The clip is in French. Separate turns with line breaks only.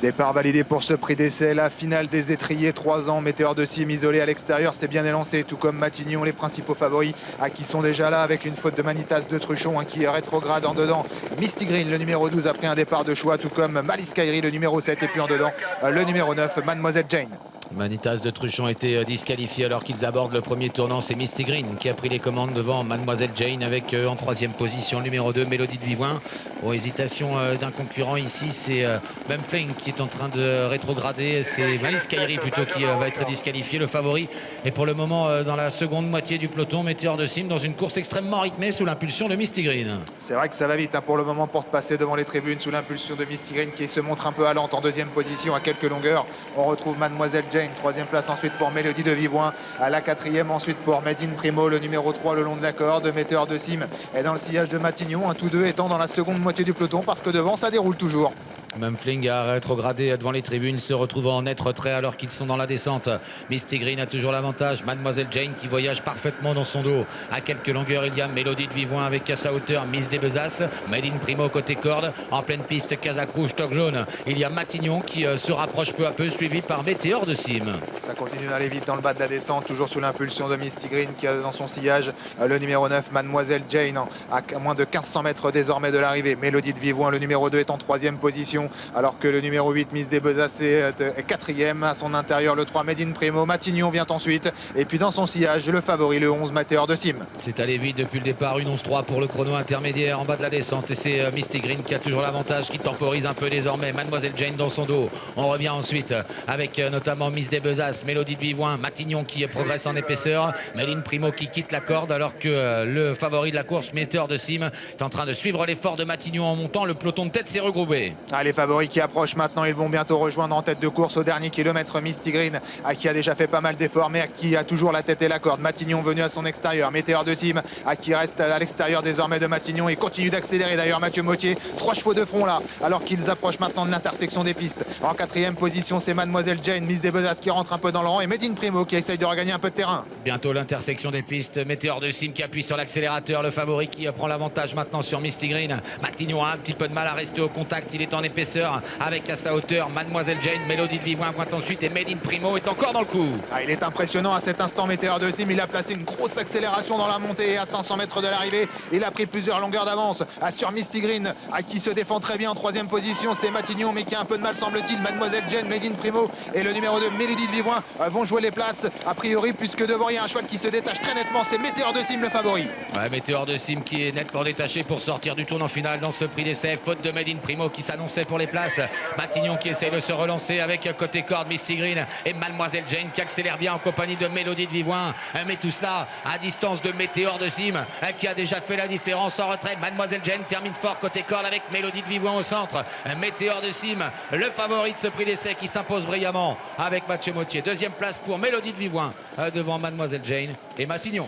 Départ validé pour ce prix d'essai, la finale des étriers, 3 ans, Météor de Cime isolé à l'extérieur, c'est bien élancé, tout comme Matignon, les principaux favoris qui sont déjà là avec une faute de Manitas de Truchon qui est rétrograde en dedans. Misty Green, le numéro 12, a pris un départ de choix, tout comme Malice Kairi, le numéro 7, et puis en dedans, le numéro 9, Mademoiselle Jane.
Manitas de Truchon a été disqualifié alors qu'ils abordent le premier tournant. C'est Misty Green qui a pris les commandes devant Mademoiselle Jane avec en troisième position le numéro 2, Mélodie de Vivoin. Bon, hésitation d'un concurrent ici, c'est Memfling qui est en train de rétrograder. C'est Malice Kairi plutôt qui va être disqualifié, le favori. Et pour le moment, dans la seconde moitié du peloton, Météor de Cime dans une course extrêmement rythmée sous l'impulsion de Misty Green.
C'est vrai que ça va vite pour le moment pour passer devant les tribunes sous l'impulsion de Misty Green qui se montre un peu allante en deuxième position à quelques longueurs. On retrouve Mademoiselle Jane, troisième place ensuite pour Mélodie de Vivoin, à la quatrième ensuite pour Medine Primo, le numéro 3 le long de la corde. Météor de Cime est dans le sillage de Matignon, tous deux étant dans la seconde moitié du peloton parce que devant ça déroule toujours.
Memfling a rétrogradé devant les tribunes, se retrouve en net retrait alors qu'ils sont dans la descente. Misty Green a toujours l'avantage. Mademoiselle Jane qui voyage parfaitement dans son dos. À quelques longueurs, il y a Mélodie de Vivoin avec à sa hauteur Miss des Besasses. Made in Primo côté corde. En pleine piste, Casac rouge, toque jaune. Il y a Matignon qui se rapproche peu à peu, suivi par Météor de Cime.
Ça continue d'aller vite dans le bas de la descente, toujours sous l'impulsion de Misty Green qui a dans son sillage le numéro 9, Mademoiselle Jane, à moins de 1500 mètres désormais de l'arrivée. Mélodie de Vivoin, le numéro 2, est en troisième position, alors que le numéro 8, Miss des Besasses, est quatrième. À son intérieur, le 3, Medine Primo. Matignon vient ensuite. Et puis dans son sillage, le favori, le 11, Météor de Cime.
C'est allé vite depuis le départ, une 11-3 pour le chrono intermédiaire en bas de la descente. Et c'est Misty Green qui a toujours l'avantage, qui temporise un peu désormais. Mademoiselle Jane dans son dos. On revient ensuite avec notamment Miss des Besasses, Mélodie de Vivoin, Matignon qui progresse en épaisseur. Medine Primo qui quitte la corde alors que le favori de la course, Météor de Cime, est en train de suivre l'effort de Matignon en montant. Le peloton de tête s'est regroupé.
Les favoris qui approchent maintenant, ils vont bientôt rejoindre en tête de course au dernier kilomètre Misty Green, qui a déjà fait pas mal d'efforts mais qui a toujours la tête et la corde. Matignon venu à son extérieur, Météor de Cime qui reste à l'extérieur désormais de Matignon et continue d'accélérer d'ailleurs Mathieu Mottier. 3 chevaux de front là alors qu'ils approchent maintenant de l'intersection des pistes. En quatrième position, c'est Mademoiselle Jane, Miss des Besasses qui rentre un peu dans le rang, et Medine Primo qui essaye de regagner un peu de terrain.
Bientôt l'intersection des pistes, Météor de Cime qui appuie sur l'accélérateur, le favori qui prend l'avantage maintenant sur Misty Green. Matignon a un petit peu de mal à rester au contact, il est en épaisseur avec à sa hauteur Mademoiselle Jane. Mélodie de Vivoin pointe ensuite et Medine Primo est encore dans le coup.
Il est impressionnant à cet instant, Météor de Cime. Il a placé une grosse accélération dans la montée à 500 mètres de l'arrivée. Il a pris plusieurs longueurs d'avance sur Misty Green qui se défend très bien en troisième position. C'est Matignon mais qui a un peu de mal semble-t-il. Mademoiselle Jane, Medine Primo et le numéro 2 Mélodie de Vivoin vont jouer les places a priori, puisque devant il y a un cheval qui se détache très nettement. C'est Météor de Cime le favori.
Météor de Cime qui est nettement détaché pour sortir du tournant final dans ce prix d'essai. Faute de Medine Primo qui s'annonçait pour les places. Matignon qui essaie de se relancer avec côté corde Misty Green et Mademoiselle Jane qui accélère bien en compagnie de Mélodie de Vivoin. Mais tout cela à distance de Météor de Cime qui a déjà fait la différence en retrait. Mademoiselle Jane termine fort côté corde avec Mélodie de Vivoin au centre. Météor de Cime, le favori de ce prix d'essai qui s'impose brillamment avec Mathieu Mottier. Deuxième place pour Mélodie de Vivoin devant Mademoiselle Jane et Matignon.